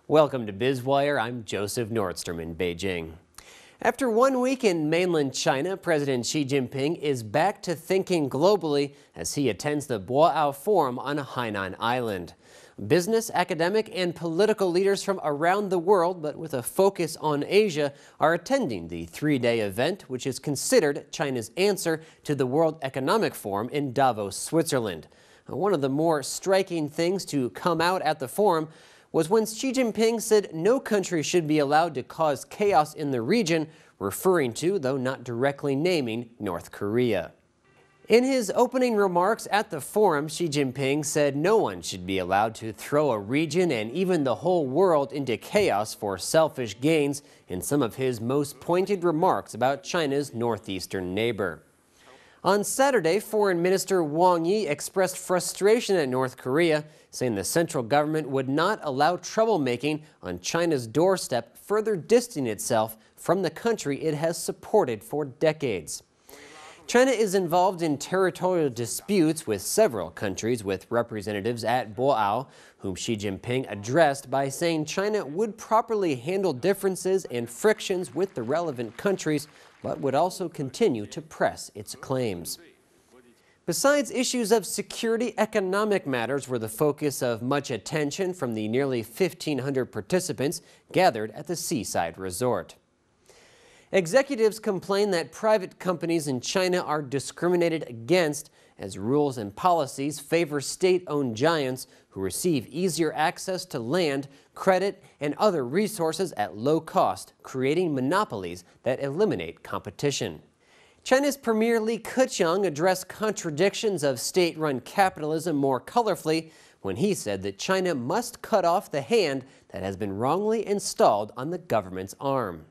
Welcome to BizWire. I'm Joseph Nordstrom in Beijing. After 1 week in mainland China, President Xi Jinping is back to thinking globally as he attends the Boao Forum on Hainan Island. Business, academic, and political leaders from around the world, but with a focus on Asia, are attending the 3-day event, which is considered China's answer to the World Economic Forum in Davos, Switzerland. One of the more striking things to come out at the forum was when Xi Jinping said no country should be allowed to cause chaos in the region, referring to, though not directly naming, North Korea. In his opening remarks at the forum, Xi Jinping said no one should be allowed to throw a region and even the whole world into chaos for selfish gains in some of his most pointed remarks about China's northeastern neighbor. On Saturday, Foreign Minister Wang Yi expressed frustration at North Korea, saying the central government would not allow troublemaking on China's doorstep, further distancing itself from the country it has supported for decades. China is involved in territorial disputes with several countries, with representatives at Boao, whom Xi Jinping addressed by saying China would properly handle differences and frictions with the relevant countries, but would also continue to press its claims. Besides issues of security, economic matters were the focus of much attention from the nearly 1,500 participants gathered at the seaside resort. Executives complain that private companies in China are discriminated against as rules and policies favor state-owned giants who receive easier access to land, credit, and other resources at low cost, creating monopolies that eliminate competition. China's Premier Li Keqiang addressed contradictions of state-run capitalism more colorfully when he said that China must cut off the hand that has been wrongly installed on the government's arm.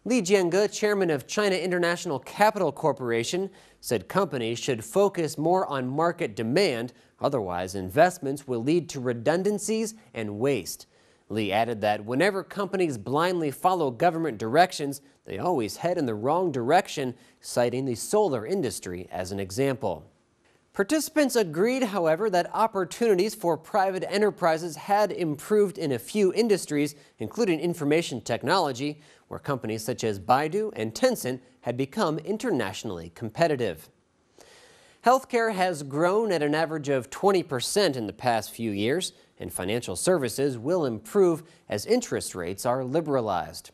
Li Jiange, chairman of China International Capital Corporation, said companies should focus more on market demand, otherwise investments will lead to redundancies and waste. Li added that whenever companies blindly follow government directions, they always head in the wrong direction, citing the solar industry as an example. Participants agreed, however, that opportunities for private enterprises had improved in a few industries, including information technology, where companies such as Baidu and Tencent had become internationally competitive. Healthcare has grown at an average of 20% in the past few years, and financial services will improve as interest rates are liberalized.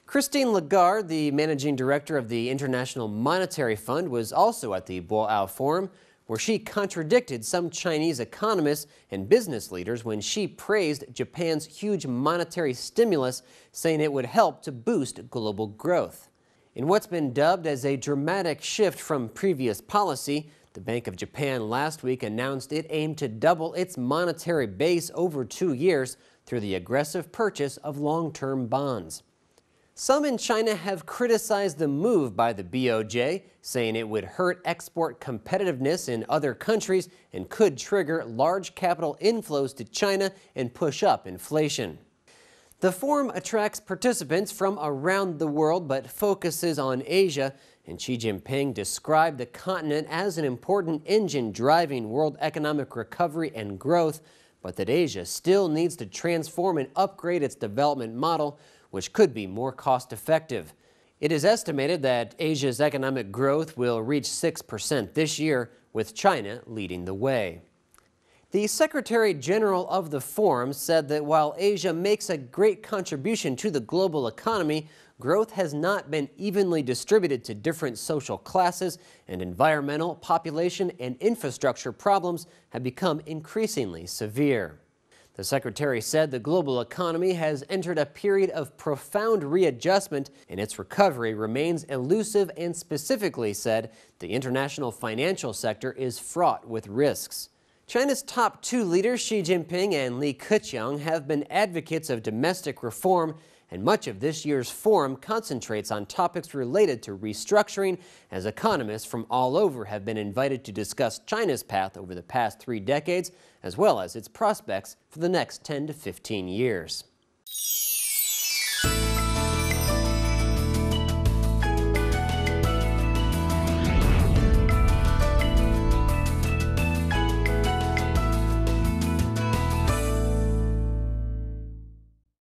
Christine Lagarde, the managing director of the International Monetary Fund, was also at the Boao Forum, where she contradicted some Chinese economists and business leaders when she praised Japan's huge monetary stimulus, saying it would help to boost global growth. In what's been dubbed as a dramatic shift from previous policy, the Bank of Japan last week announced it aimed to double its monetary base over 2 years through the aggressive purchase of long-term bonds. Some in China have criticized the move by the BOJ, saying it would hurt export competitiveness in other countries and could trigger large capital inflows to China and push up inflation. The forum attracts participants from around the world but focuses on Asia, and Xi Jinping described the continent as an important engine driving world economic recovery and growth, but that Asia still needs to transform and upgrade its development model, which could be more cost-effective. It is estimated that Asia's economic growth will reach 6% this year, with China leading the way. The Secretary General of the Forum said that while Asia makes a great contribution to the global economy, growth has not been evenly distributed to different social classes, and environmental, population, and infrastructure problems have become increasingly severe. The Secretary said the global economy has entered a period of profound readjustment, and its recovery remains elusive, and specifically said the international financial sector is fraught with risks. China's top 2 leaders, Xi Jinping and Li Keqiang, have been advocates of domestic reform, and much of this year's forum concentrates on topics related to restructuring, as economists from all over have been invited to discuss China's path over the past 3 decades, as well as its prospects for the next 10 to 15 years.